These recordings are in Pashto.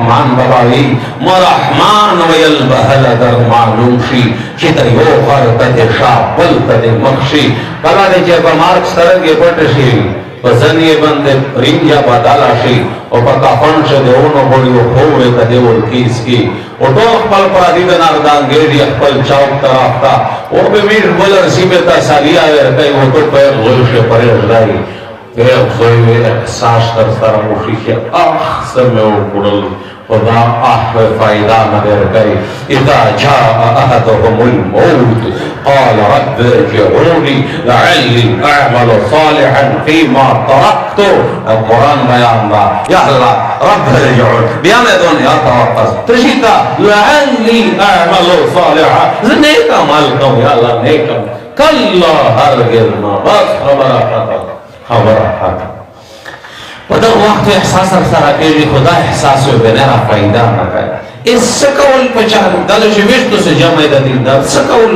رحمان بلاوی مرحمان ویل بهل در معلوم شي چې ته یو غر ته دې شا بل ته دې مخ شي کله دې چې په مارک سترګې پټ شي په ځنې باندې رینجا بدله شي او په کافن شه دیونو بوړیو خووې ته دې ورکیس کی او ټول خپل پرادي د ناردانګېډي خپل چوک طرف ته او به میر بلر سیمه ته سالیا ورکوي او ټول په غلشه پرېږدي بیا خوی احساس در سره وشي چې څه مې وکړل خدا فائدہ نہ درکے اذا جاء احدهم الموت قال رب ارجعوني لعلي اعمل صالحا فيما تركت القرآن بیان دا یا اللہ رب ارجعون بیان دنیا توقف تشیتا لعلي اعمل صالحا نیک عمل کروں یا اللہ نیک عمل کلا ہرگز نہ بس خبر حق پدغه وخت احساس سره کېږي خدا احساس و بنا را پیدا نه کوي اس کول پچار دل شويشتو سے جمع د دین دا سکول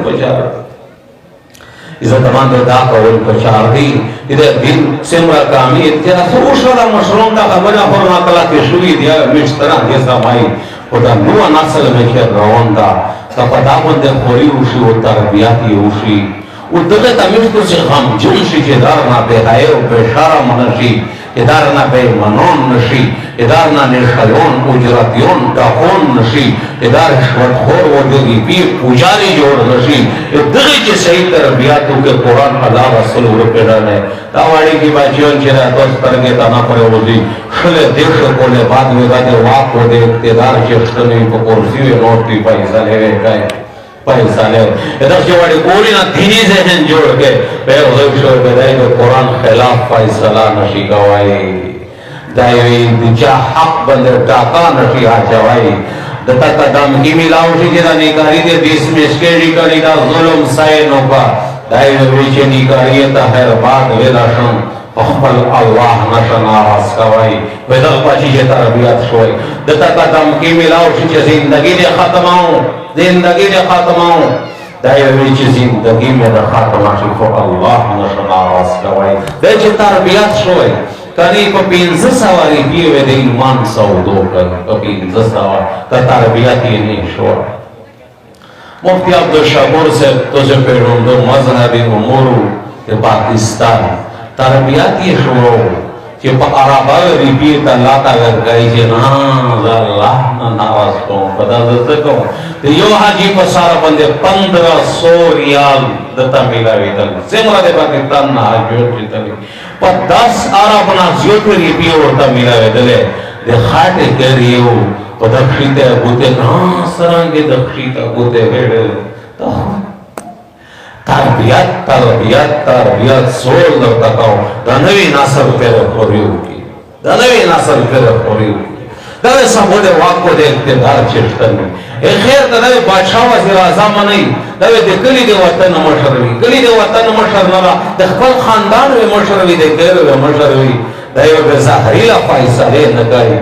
پچار اذا تمام دا کول پچار دی اذا دین سمرا کامی اتیا سوشرا مشروم دا خبره فرما کلا کې شوې دی مشترا دې سمای خدا نو نسل میں چې روان دا کپدا باندې خوري وشي او تربیات وشي و دغه تمیشتو سے غم جن شي چې دار نه به حیا او به شرم نشي ادار نه به منون نشي ادار نه نشالون اجراتيون داون نشي ادار شوت خور و دغه پی پوجاری جوړ نشي دغه چې صحیح تربیاتو کې قرآن الله رسول ور پیدا نه دا واړي کی بچیون چې تاسو ترګه تا نه پرې ودی خله دیش کوله بعد ودا دې واکو دې اقتدار چې ستنې په کورسي نوټ دی پیسې لوي کای پیسہ لے ادھر سے بڑی کوری نہ دینی ذہن جوڑ کے بے غضب شور بدائی تو قرآن خلاف فیصلہ نشی گوائی دائیوی دچا حق بندر ٹاکا نشی آجوائی دتا قدم کی ملاوشی جدا نکاری دے دیس میں اسکیری کری دا ظلم سائنوں کا دائیوی بیچے نکاری تا خیر بات ویدہ شن اخبر اللہ نشن آواز کوائی ویدہ پاچی جے تربیت شوئی دتا قدم کی ملاوشی جے زندگی دے ختماؤں زندگی دے ختماؤں دائیوی چی زندگی میں دے ختماؤں شکو اللہ نشن آواز کوائی دے چی تربیت شوئی کنی کو پینزہ سواری پیوے دے ایمان سودو کر پینزہ سوار تا تربیت ہی نہیں شوئی مفتی عبدالشکور سے تجھے پیڑوں دو مذہبی امورو کہ پاکستان تربیت یہ شروع کہ عربہ ریپیت اللہ تعالیٰ گئی جی اللہ ناراض کون پتا دتا کون یو حاجی پسارا بندے 1500 ریال دتا ملاوی دل سمرا دے پاکستان نا حاجیوٹ جتنی پا 10 عرب نا زیوٹ ریپی ہوتا ملاوی دلے دے خاٹے کریو پا دخشیتے بوتے سرانگے دخشیتے بوتے بیڑے تربیت سول در تکاو دا نوی ناسل پر خوریو کی دا سمود واقع دے اقتدار چشتن اے خیر تا دا بادشاہ وزیر اعظم نہیں دا دے کلی دے وطن مشروی نرا دا خپل خاندان وی مشروی دے کیر وی مشروی دا یو بے ظاہریلا فائصلے نگائی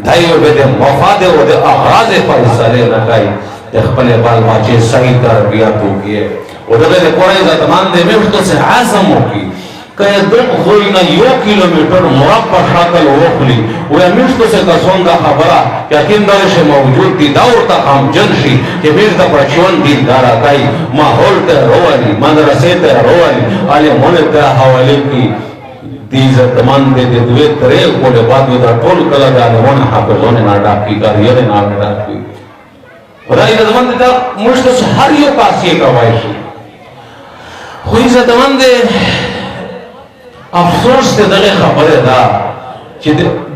دا یو بے دے مفاد و دے اغراض فائصلے نگائی دے خپل بال باچے صحیح تربیتو کیے و دغه د قرآن زمان د میشتو سے عزم وکړي که دغه زوی نه 1 کیلومتر مربع شکل وخلي و میشتو سے کسون دا خبره یقین دار شي موجود دي دا ورته غمجن شي چې بیرته بچون دیندار کوي ماحول ته رواني مدرسې ته رواني عالمونه ته حواله کوي دې زمان د دوی ترې کوله بعد دا ټول کله د عالمونه حافظونه نه ډاکي کاریه نه ډاکي خدای دې زمان ته مشتو سے هر یو پاسې کوي خوی زدمان دے افسوس تے دغه خبره دا چې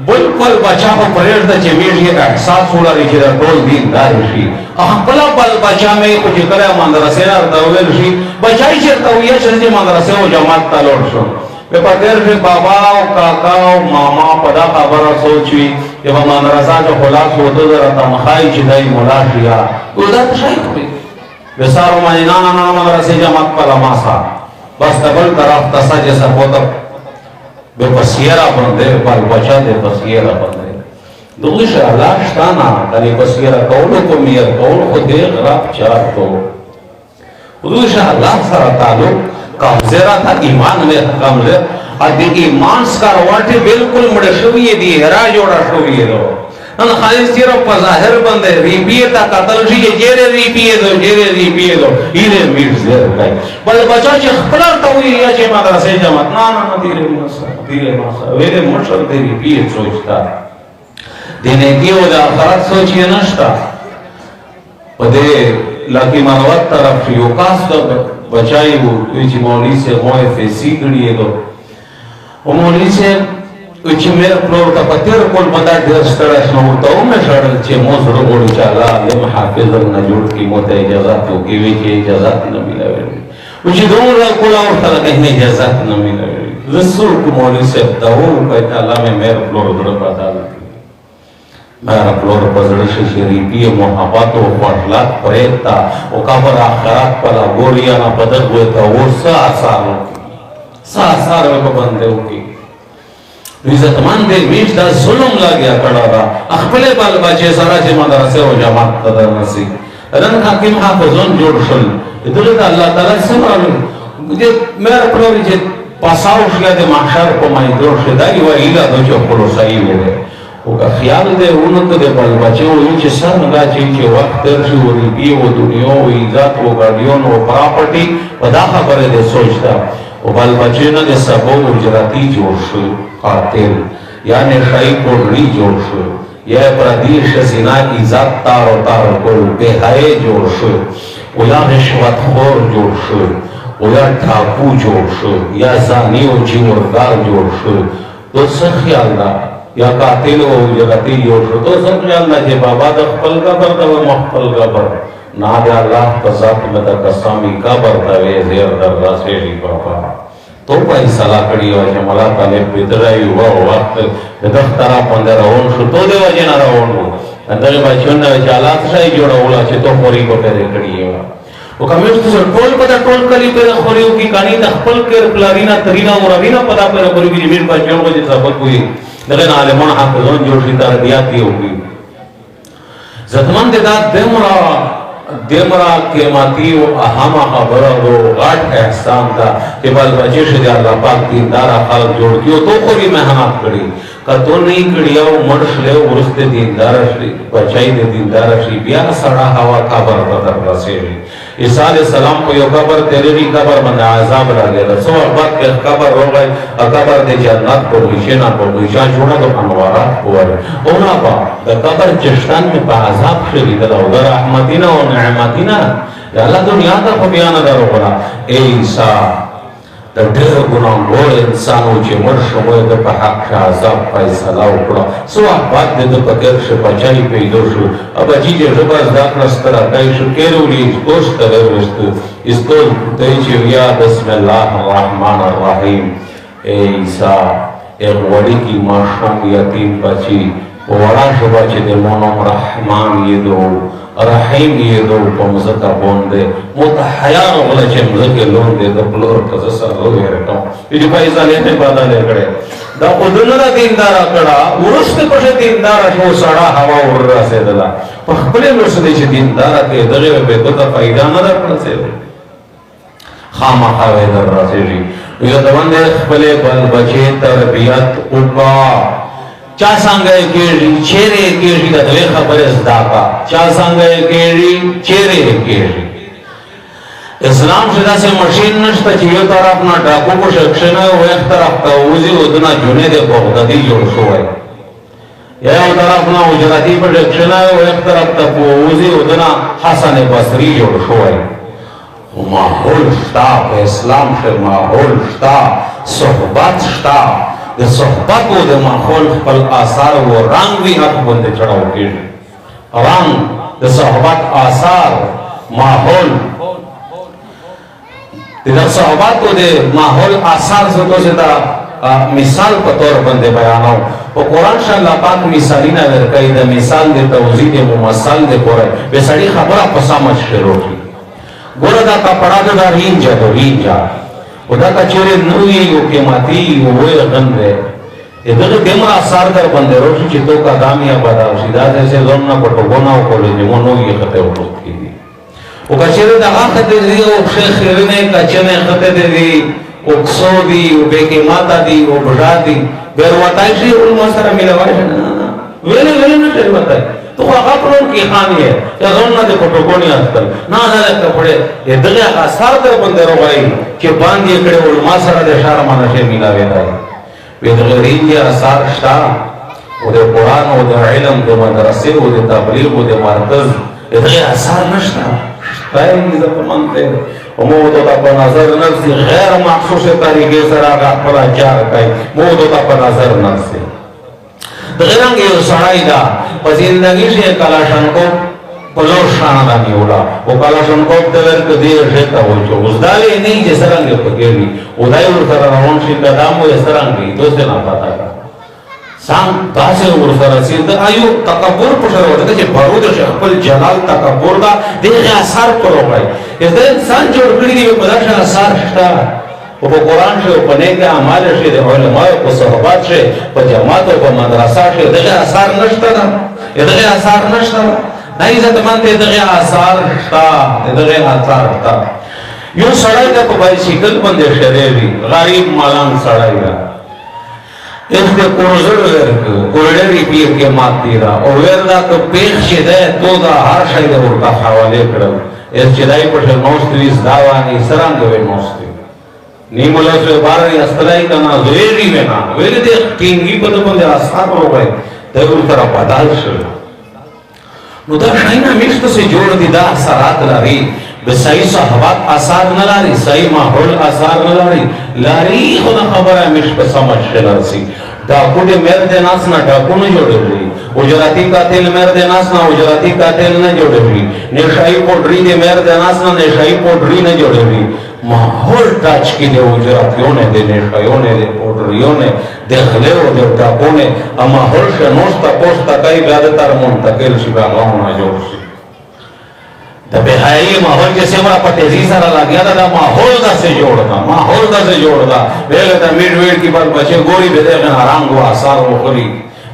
بلکل بچا په پرېږ د چمیږي احساس ولري چې دا ټول دین دار شي خپل بل بچا مې کو چې کله مدرسې نه راوول شي بچای چې تویا چې مدرسې او جماعت ته لور شو په پاتیر کې بابا او کاکا او ماما په دا خبره سوچي چې په مدرسه کې خلاص وته درته مخای چې دای مولا شیا ودا شي کوي وسارو مانی نانا مدرسے جماعت پلا ماسا بس تبل طرف تسا جیسا پوتا بے پسیرہ بندے بال بچا دے پسیرہ بندے دوش اللہ شتانا کلی پسیرہ کولو کو میر کولو کو دیغ راب چار تو دوش اللہ سر تعلق کمزیرہ تھا ایمان میں کمزیر ادي ایمان سکارواټي بالکل مړ شوی دی را جوړا شوی دی نن خالص صرف په ظاهر باندې ریپیټ تا قتل شي جېره ریپیټ ایله میټ زر کای بل بچا چې خپل ته وی یا چې مدرسې جماعت نه دیره ماسه ویله مشر دی ریپیټ سوچتا دینه کیو د آخرت سوچ یې نشتا په دې لاکی مروت طرف یو کاس د بچای وو چې مولوی سے موه فیسی کړي دو او مولوی سے چې مې پلور ته پتیر کول بدا ډیر ستړی شو ته مې شړل چې مو سره وړو چاله یم حافظ نه جوړ کی مو ته اجازه تو کی وی چې اجازه نه ملوي او چې دومره کولا ورته کله اجازه نه ملوي رسول کو مولوی سے دا و په الله مې پلور غړ پتا مېر پلور پزړ شي شریفي محبت او خپلات پرېتا او کبر اخرات پر غوریا نه بدل وې تا ورسا آسار په باندې وکي عزت مند میش دا ظلم لاګیا کړه دا خپل بال بچي سره چې مدرسې او جماعت قدر نسی رن حکیم حافظون جوړ شول دغه الله تعالی سره دې مېر پلور چې پاساو شګه د محشر په مایدور شدا یو ایله د چوکلو صحیح وره او خیال دې ونته د بال بچو چې څنګه چې وخت تر شي ورې بي او دنیا او عزت او ګاډیون او پراپرټي ودا خبره دې سوچتا او بال بچو نه د سبو اجرتی جوړ شو قاتل یعنی شای کوړی جوړ شو یا پردیش زنا عزت تار او تار کول به حیا جوړ شو او یا رشوت خور جوړ شو او یا ټاپو جوړ شو یا زانی او جوړګار جوړ شو تو څه خیال دا یا قاتل او جرتی جوړ شو تو څه خیال دا چې بابا د خپل قبر د مخفل قبر نه د الله په ذات مت قسمی قبر ته زیر در راسه دی بابا تو پای سلا کړي او چې ملا طالب بدرای وو وخت د دفتر باندې روان شو تو دی وجه نه روان وو اندر بچون نه حالات شای جوړول چې تو پوری کو پیدا کړی او کمیشت سره ټول پتا ټول کلی په خوريو کې کانی د خپل کر پلارینا ترینا او روینا پتا پر پوری کې میر بچون کو چې سبق وي دغه عالمان حافظون جوړ شي تربیات دی وي زتمن د دمرا قیمتی و اهم خبره و غټ احسان دا چې بل بچی شه دی الله پاک دیندار خلک جوړ کیو تو خو یې مهنت کړی کته نه کړی او مرش له ورسته دیندار شي بچای دې دیندار شي بیا سړه هوا خبر بدر رسېږي عیسی علیہ السلام کو یو قبر تیری قبر باندې عذاب راغی سو وخت کې قبر روغی قبر د جنت کو وشینا کو وشا جوړه د انوارات اور او نه با د قبر چشتان می په عذاب شری د رحمتینا او نعمتینا الله دنیا ته خو بیان درو کړه عیسی د ډېر ګناهګار انسانو چې مرشد د په حق عذاب فیصله وکړه سو بعد د فکر شه بچای پیدا شو اب چې جبر ځاک نسترا دای شو کېرولې کوشت ورست اسکو ته چې یا بسم الله الرحمن الرحیم عیسی ایک وړي کی ماشوم یتیم بچي وړا شو بچي د مونږ رحمان یې دو رحیم یې دو په مزکا باندې متحیان ولا چې مزکه لون دې د پلور په سره وې راټو دې په ځانې ته باندې لګړې دا خودنه دیندار کړه ورسته په دیندار شو سړا هوا ور رسیدله په خپل ورسته چې دیندار کې دغه به ته فائدہ نه درکړسه خامخا وې در راسي یو د باندې خپل بچي تربيت وکړه چا څنګه کېږي چیرې کېږي دا دغه خبره زدا کا چا څنګه کېږي چیرې کېږي اسلام شدا سے ماشین نشته چې یو طرف نه ډاکو کو شخصنه او یک طرف ته وځي ودنا جنید بغدادي جوړ شوی یو طرف نه وجراتی په شخصنه او یک طرف ته وځي ودنا حسن بصری جوړ شوی ماحول شتا په اسلام کې ماحول شتا صحبت شتا د صحبت او د ماحول خپل آثار او رنگ وی حق باندې چڑھاو کېږي رنگ د صحبت آثار ماحول د صحبت او د ماحول آثار څه دا مثال په تور باندې بیانو او قران شاه الله پاک مثالونه ورکړي د مثال د توضیح د ممثل د پوره به سړي خبره په سمج شروع کی ګوره دا کپڑا د رینجا ودا کچره نوې او قیمتي او وې غنده دغه دمر اثر در باندې روشي چې تو کا دامیا بدا شي دا څه زون نه پټو غوناو کولې نو نو یې خته وروت کی او کچره دا هغه دې او شیخ رنه کچنه خته دې oksodi ubeke mata di obradi berwatai shi ulma sara milawai wele na terwatai तो कपड़ों की खानी है या रोना देखो टोकोनी आजकल ना ना कपड़े ये दलिया का सारदर बंदे रो भाई कि बांधिए कड़े उल्मा सारा देशार मानशे मिला वेता है वेदगरींदिया सारष्टा उदे कुरान उदे इल्म दे मदरसे उदे तबलीग उदे मरकज ये दलिया सार नष्टा ताई जमानते وموضوع طبعا نظر نفسي غير مخصوص طريقه سره خپل چار کوي موضوع طبعا نظر نفسي دغرنګ یو سړی دا په زندګۍ کې کلاشنکوف په لور شانه دا نیولا او کلاشنکوف د ورته دی ژته وځو اوس دا نه چې سرنګ په کېږي او دا یو سره روان شي قدم یې سرنګ دوسه نه پتا سام تاسو ور سره سي د ایو تکبر په سره ورته چې بارود خپل جلال تکبر دا دغه اثر پروړای یته انسان جوړ کړی دی په دغه اثر شته او په قران شو په نیک اعمال شي د علماء په صحبت شي په جماعت او په مدرسه شي دغه اثر نشته دا دغه اثر نشته دا عزت مانته دغه اثر شته دغه اثر شته یو سړی د په بایسیکل باندې شریری غریب مالان سړی دا este کوزړ ورک کوړری پیر کې ماتې را او وردا ک پیښ شه ده تو دا هر شی د ورته حواله کړو اس چې دای په نوستوي داوانی سرنګ وې نوستوي نیمولا سے بارے استلائی کنا زویری وینا ویلی دے کینگی پتہ بندے آسار ہو گئے دیگر طرح پادال شد نو دا شاینا مشت سے جوڑ دی دا اثرات لاری بسائی صحبات اثار نلاری سائی ماحول اثار نلاری لاری خدا خبر ہے مشت سمجھ شلرسی ڈاکوٹے مرد ناس نا ڈاکو نہ جوڑے ہوئی اجراتی قاتل مرد ناس نا اجراتی قاتل نہ جوڑے ہوئی نشائی پوٹری دے مرد ناس نا نشائی پوٹری نہ جوڑے ہوئی ماحول ٹچ کی دے اجراتیوں نے دے نشائیوں نے دے پوٹریوں نے دے خلیو دے ٹاکوں نے ماحول سے نوستا پوستا کئی بیادتر منتقل شبہ غاؤنا جوڑ سی دا بہائی ماحول جیسے مرا پتیزی سارا لگیا دا ماحول دا سے جوڑ دا بیلے دا میڈ کی پر بچے گوری بے دے گنا رانگو آثار و خلی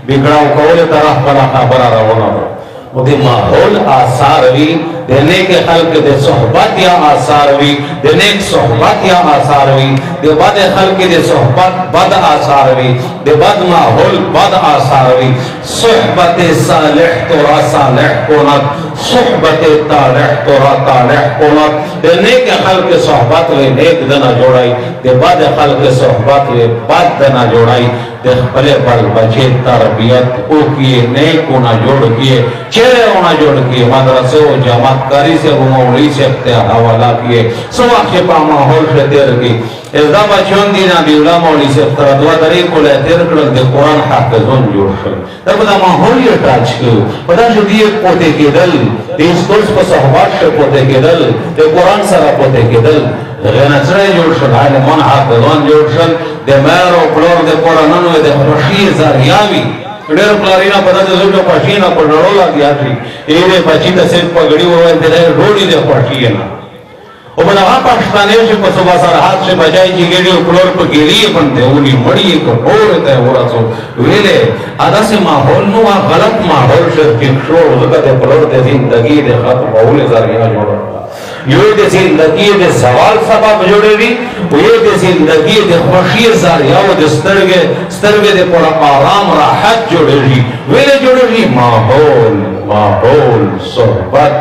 بگڑاو کولے طرح پلا خبرہ رونا دا وہ دے ماحول آثار بھی دے نیک خلق دے صحبت یا آثار بھی دے نیک صحبت یا آثار بھی دے بد خلق دے صحبت بد آثار بھی دے بد ماحول بد آثار بھی صحبت صالح تو را صالح کونت صحبت طالح تو را طالح کونت دے نیک خلق صحبت وے نیک دنا جوڑائی دے بد خلق صحبت وے بد دنا جوڑائی دے خپلے بل بچے تربیت او کیے نیک ہونا جوڑ کیے چہرے ہونا جوڑ کیے مدرسے و جماعت کاری سے وہ مولی سے اختیار حوالہ کیے سواق پا ماحول سے تیر کی ازدہ بچون دینا دیولا مولی سے اختیار دوا طریقو لے تیر کرد دے قرآن حافظون جوڑ شد در پدا ماحول یہ ٹاچ کیو پدا شو دیئے پوتے کی دل دیس کورس پا صحبات شو پوتے کی دل دے قرآن سرا پوتے کی دل غنچرے جوڑ شد علمان حافظون جوڑ شد دے میر و پلور دے قرآنانو دے خوشی زاریاوی ډېر پلارینه په داسې زوجو خوښي نه په ډړو لګیا شي ایرې بچي ته صرف پګړي وویل دی ډوډۍ دې خوښي نه او په دغه پاکستاني چې په صبح سرحد سے بچای چې ګېډې او پلور په ګېډې باندې ونی مړی کټور ته ورسو ویلې داسې ماحول نو غلط ماحول شو چې شو ځکه د پلور د زندګي د ختمولو ذریعہ جوړه یو د زندگی د سوال سبب جوړوي او یو د زندگی د خوشی ذریعہ او د سترګې د پر آرام راحت جوړوي ویل جوړوي ماحول صحبت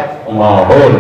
ماحول